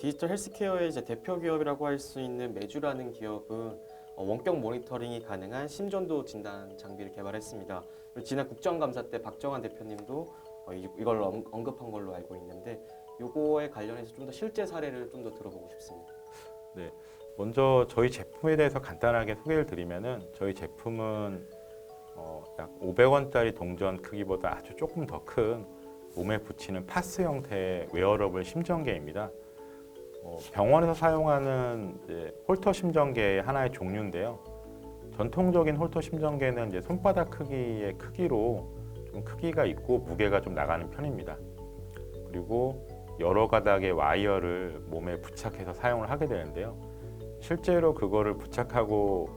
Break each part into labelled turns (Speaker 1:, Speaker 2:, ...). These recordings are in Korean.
Speaker 1: 디지털 헬스케어의 이제 대표 기업이라고 할 수 있는 메주라는 기업은 원격 모니터링이 가능한 심전도 진단 장비를 개발했습니다. 그리고 지난 국정감사 때 박정환 대표님도 이걸 언급한 걸로 알고 있는데 요거에 관련해서 좀 더 실제 사례를 좀 더 들어보고 싶습니다.
Speaker 2: 네, 먼저 저희 제품에 대해서 간단하게 소개를 드리면은 저희 제품은 약 500원짜리 동전 크기보다 아주 조금 더 큰 몸에 붙이는 파스 형태의 웨어러블 심전계입니다. 병원에서 사용하는 이제 홀터 심전계의 하나의 종류인데요. 전통적인 홀터 심전계는 이제 손바닥 크기의 크기로 좀 크기가 있고 무게가 좀 나가는 편입니다. 그리고 여러 가닥의 와이어를 몸에 부착해서 사용을 하게 되는데요. 실제로 그거를 부착하고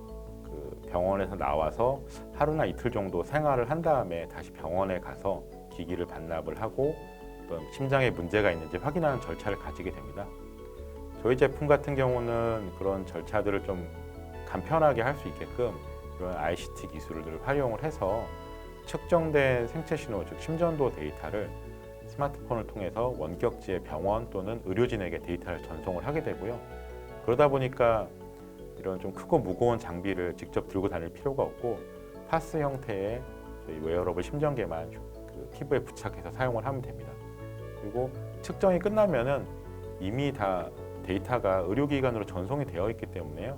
Speaker 2: 그 병원에서 나와서 하루나 이틀 정도 생활을 한 다음에 다시 병원에 가서 기기를 반납을 하고 어떤 심장에 문제가 있는지 확인하는 절차를 가지게 됩니다. 저희 제품 같은 경우는 그런 절차들을 좀 간편하게 할 수 있게끔 이런 ICT 기술을 활용을 해서 측정된 생체 신호, 즉 심전도 데이터를 스마트폰을 통해서 원격지의 병원 또는 의료진에게 데이터를 전송을 하게 되고요. 그러다 보니까 이런 좀 크고 무거운 장비를 직접 들고 다닐 필요가 없고 파스 형태의 저희 웨어러블 심전계만 그 피부에 부착해서 사용을 하면 됩니다. 그리고 측정이 끝나면은 이미 다 데이터가 의료기관으로 전송이 되어 있기 때문에요.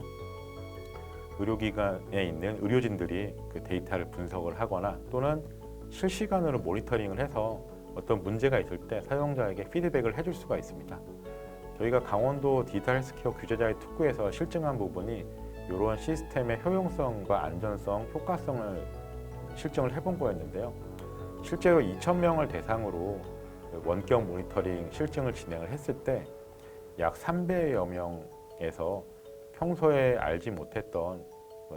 Speaker 2: 의료기관에 있는 의료진들이 그 데이터를 분석을 하거나 또는 실시간으로 모니터링을 해서 어떤 문제가 있을 때 사용자에게 피드백을 해줄 수가 있습니다. 저희가 강원도 디지털 헬스케어 규제자의 특구에서 실증한 부분이 이런 시스템의 효용성과 안전성, 효과성을 실증을 해본 거였는데요. 실제로 2,000명을 대상으로 원격 모니터링 실증을 진행을 했을 때 약 300여 명에서 평소에 알지 못했던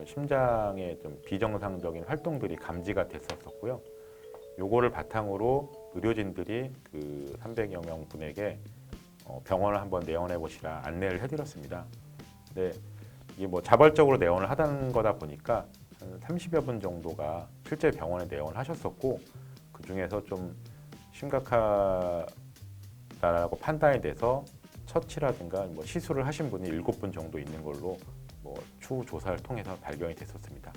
Speaker 2: 심장의 좀 비정상적인 활동들이 감지가 됐었고요. 요거를 바탕으로 의료진들이 그 300여 명 분에게 병원을 한번 내원해 보시라 안내를 해드렸습니다. 근데 이게 뭐 자발적으로 내원을 하다는 거다 보니까 한 30여 분 정도가 실제 병원에 내원을 하셨었고 그 중에서 좀 심각하다라고 판단이 돼서 처치라든가 뭐 시술을 하신 분이 7분 정도 있는 걸로 뭐 추후 조사를 통해서 발견이 됐었습니다.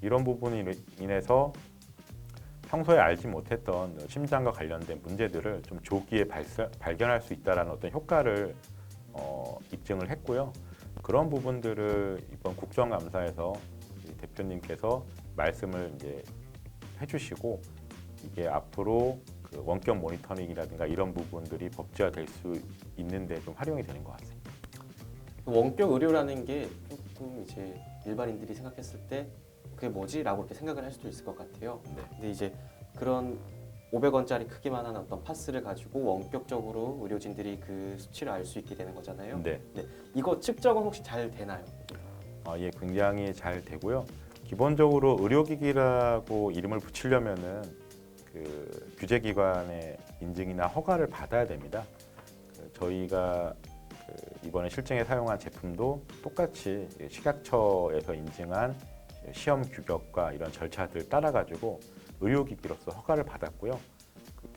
Speaker 2: 이런 부분이 인해서 평소에 알지 못했던 심장과 관련된 문제들을 좀 조기에 발견할 수 있다는 어떤 효과를 입증을 했고요. 그런 부분들을 이번 국정감사에서 대표님께서 말씀을 이제 해주시고 이게 앞으로 그 원격 모니터링이라든가 이런 부분들이 법제화될 수 있는데 좀 활용이 되는 것 같습니다.
Speaker 1: 원격 의료라는 게 조금 이제 일반인들이 생각했을 때 그게 뭐지라고 이렇게 생각을 할 수도 있을 것 같아요.
Speaker 2: 네.
Speaker 1: 근데 이제 그런 500원짜리 크기만한 어떤 파스를 가지고 원격적으로 의료진들이 그 수치를 알 수 있게 되는 거잖아요.
Speaker 2: 네.
Speaker 1: 네. 이거 측정은 혹시 잘 되나요?
Speaker 2: 예, 굉장히 잘 되고요. 기본적으로 의료기기라고 이름을 붙이려면은 그 규제기관의 인증이나 허가를 받아야 됩니다. 저희가 이번에 실증에 사용한 제품도 똑같이 식약처에서 인증한 시험 규격과 이런 절차들 따라가지고 의료기기로서 허가를 받았고요.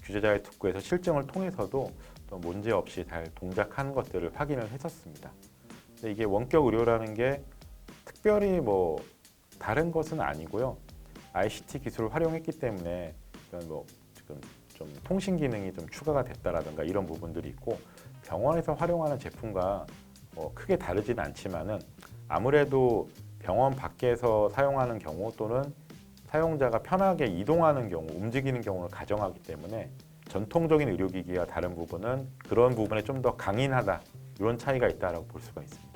Speaker 2: 규제자의 특구에서 실증을 통해서도 또 문제 없이 잘 동작하는 것들을 확인을 했었습니다. 근데 이게 원격 의료라는 게 특별히 뭐 다른 것은 아니고요. ICT 기술을 활용했기 때문에 뭐 지금 좀 통신 기능이 좀 추가가 됐다라든가 이런 부분들이 있고 병원에서 활용하는 제품과 뭐 크게 다르지는 않지만은 아무래도 병원 밖에서 사용하는 경우 또는 사용자가 편하게 이동하는 경우, 움직이는 경우를 가정하기 때문에 전통적인 의료기기와 다른 부분은 그런 부분에 좀 더 강인하다 이런 차이가 있다라고 볼 수가 있습니다.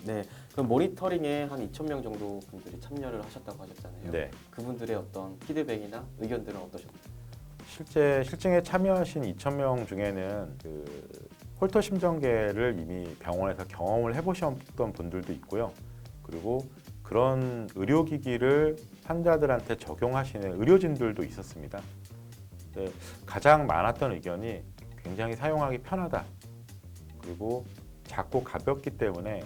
Speaker 1: 네. 그럼 모니터링에 한 2,000명 정도 분들이 참여를 하셨다고 하셨잖아요.
Speaker 2: 네.
Speaker 1: 그분들의 어떤 피드백이나 의견들은 어떠셨나요?
Speaker 2: 실제 실증에 참여하신 2,000명 중에는 그 홀터 심전계를 이미 병원에서 경험을 해보셨던 분들도 있고요. 그리고 그런 의료기기를 환자들한테 적용하시는 의료진들도 있었습니다. 가장 많았던 의견이 굉장히 사용하기 편하다. 그리고 작고 가볍기 때문에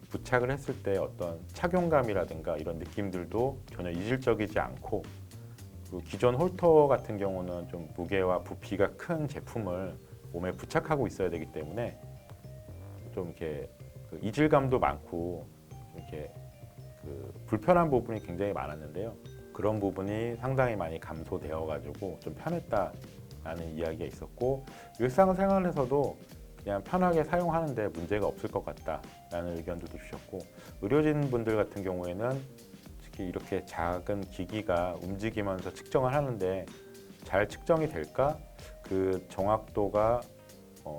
Speaker 2: 부착을 했을 때 어떤 착용감이라든가 이런 느낌들도 전혀 이질적이지 않고 그리고 기존 홀터 같은 경우는 좀 무게와 부피가 큰 제품을 몸에 부착하고 있어야 되기 때문에 좀 이렇게 그 이질감도 많고 이렇게 그 불편한 부분이 굉장히 많았는데요. 그런 부분이 상당히 많이 감소되어 가지고 좀 편했다라는 이야기가 있었고, 일상생활에서도 그냥 편하게 사용하는데 문제가 없을 것 같다라는 의견들도 주셨고, 의료진 분들 같은 경우에는 특히 이렇게 작은 기기가 움직이면서 측정을 하는데 잘 측정이 될까? 그 정확도가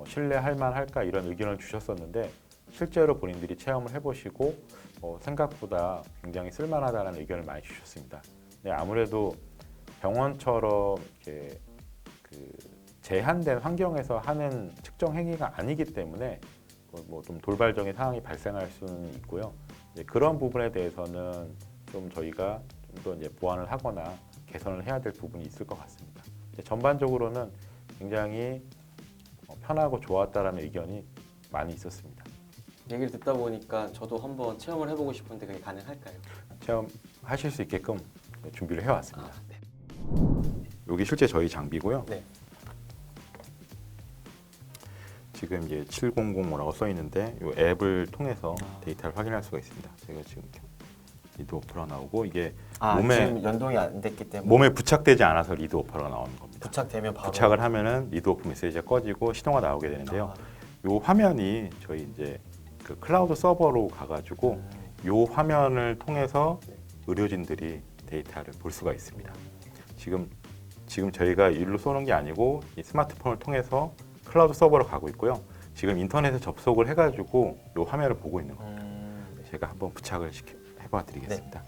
Speaker 2: 신뢰할 만할까? 이런 의견을 주셨었는데, 실제로 본인들이 체험을 해보시고 생각보다 굉장히 쓸만하다는 의견을 많이 주셨습니다. 네, 아무래도 병원처럼 이렇게 그 제한된 환경에서 하는 측정 행위가 아니기 때문에 뭐 좀 돌발적인 상황이 발생할 수는 있고요. 이제 그런 부분에 대해서는 좀 저희가 좀 더 이제 보완을 하거나 개선을 해야 될 부분이 있을 것 같습니다. 이제 전반적으로는 굉장히 편하고 좋았다라는 의견이 많이 있었습니다.
Speaker 1: 얘기를 듣다 보니까 저도 한번 체험을 해보고 싶은데 그게 가능할까요?
Speaker 2: 체험하실 수 있게끔 준비를 해왔습니다.
Speaker 1: 네.
Speaker 2: 여기 실제 저희 장비고요.
Speaker 1: 네.
Speaker 2: 지금 이제 7005라고 써 있는데 이 앱을 통해서 데이터를 확인할 수가 있습니다. 제가 지금 리드 오퍼가 나오고, 이게
Speaker 1: 지금 연동이 안 됐기 때문에
Speaker 2: 몸에 부착되지 않아서 리드 오퍼가 나오는 겁니다.
Speaker 1: 부착되면 바로
Speaker 2: 부착을 하면은 리드 오프 메시지가 꺼지고 신호가 나오게 되는데요. 이 화면이 저희 이제 그 클라우드 서버로 가가지고 이 화면을 통해서 의료진들이 데이터를 볼 수가 있습니다. 지금 저희가 일로 쏘는 게 아니고 이 스마트폰을 통해서 클라우드 서버로 가고 있고요. 지금 인터넷에 접속을 해가지고 이 화면을 보고 있는 겁니다. 제가 한번 부착을 해봐 드리겠습니다.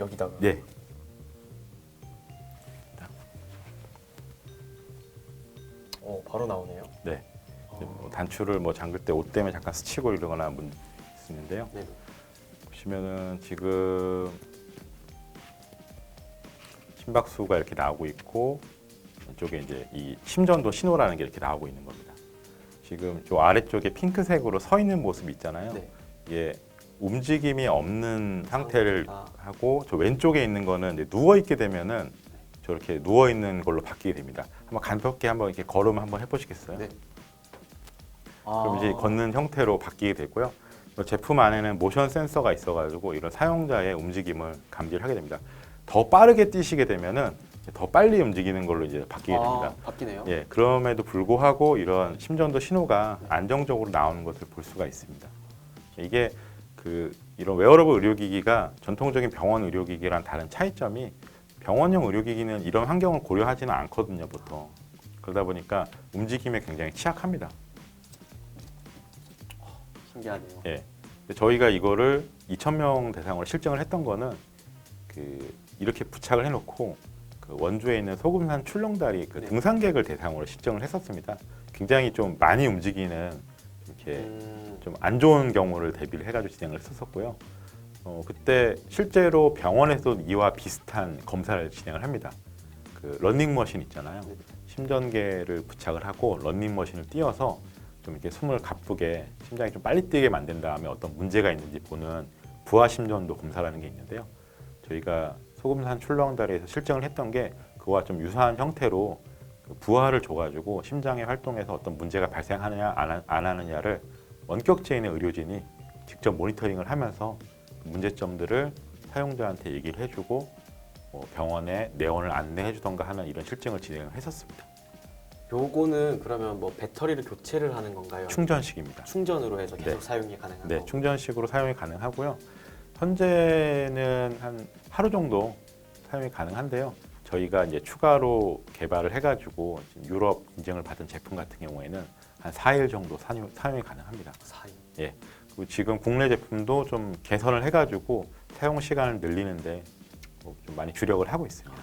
Speaker 1: 여기다가
Speaker 2: 네.
Speaker 1: 바로 나오네요.
Speaker 2: 네. 뭐 단추를 뭐 잠글 때 옷 때문에 잠깐 스치고 이러거나 있는데요.
Speaker 1: 네.
Speaker 2: 보시면은 지금 심박수가 이렇게 나오고 있고, 이쪽에 이제 이 심전도 신호라는 게 이렇게 나오고 있는 겁니다. 지금 저 아래쪽에 핑크색으로 서 있는 모습 있잖아요.
Speaker 1: 네.
Speaker 2: 이게 움직임이 없는 상태를
Speaker 1: 아.
Speaker 2: 하고, 저 왼쪽에 있는 거는 이제 누워 있게 되면은 저렇게 누워 있는 걸로 바뀌게 됩니다. 한번 가볍게 한번 이렇게 걸음 한번 해보시겠어요?
Speaker 1: 네.
Speaker 2: 그럼 이제 걷는 형태로 바뀌게 되고요. 제품 안에는 모션 센서가 있어가지고 이런 사용자의 움직임을 감지를 하게 됩니다. 더 빠르게 뛰시게 되면은 더 빨리 움직이는 걸로 이제 바뀌게 됩니다.
Speaker 1: 바뀌네요.
Speaker 2: 예, 그럼에도 불구하고 이런 심전도 신호가 안정적으로 나오는 것을 볼 수가 있습니다. 이게 이런 웨어러블 의료기기가 전통적인 병원 의료기기랑 다른 차이점이, 병원용 의료기기는 이런 환경을 고려하지는 않거든요, 보통. 그러다 보니까 움직임에 굉장히 취약합니다.
Speaker 1: 신기하네요.
Speaker 2: 예. 저희가 이거를 2,000명 대상으로 실증을 했던 거는 이렇게 부착을 해놓고 원주에 있는 소금산 출렁다리
Speaker 1: 네.
Speaker 2: 등산객을 대상으로 실증을 했었습니다. 굉장히 좀 많이 움직이는 이렇게 좀 안 좋은 경우를 대비를 해가지고 진행을 했었고요. 그때 실제로 병원에서도 이와 비슷한 검사를 진행을 합니다. 러닝머신 있잖아요.
Speaker 1: 네.
Speaker 2: 심전계를 부착을 하고 러닝머신을 띄워서 좀 이렇게 숨을 가쁘게, 심장이 좀 빨리 뛰게 만든 다음에 어떤 문제가 있는지 보는 부하 심전도 검사라는 게 있는데요. 저희가 소금산 출렁다리에서 실증을 했던 게 그와 좀 유사한 형태로 부하를 줘가지고 심장의 활동에서 어떤 문제가 발생하느냐 안 하느냐를 원격제인의 의료진이 직접 모니터링을 하면서 문제점들을 사용자한테 얘기를 해주고 병원에 내원을 안내해주던가 하는 이런 실증을 진행을 했었습니다.
Speaker 1: 요거는 그러면 뭐 배터리를 교체를 하는 건가요?
Speaker 2: 충전식입니다.
Speaker 1: 충전으로 해서 계속
Speaker 2: 네.
Speaker 1: 사용이 가능한
Speaker 2: 네,
Speaker 1: 거고.
Speaker 2: 충전식으로 사용이 가능하고요. 현재는 한 하루 정도 사용이 가능한데요. 저희가 이제 추가로 개발을 해가지고 유럽 인증을 받은 제품 같은 경우에는 한 4일 정도 사용이 가능합니다.
Speaker 1: 4일.
Speaker 2: 예. 그리고 지금 국내 제품도 좀 개선을 해가지고 사용 시간을 늘리는데 좀 많이 주력을 하고 있습니다.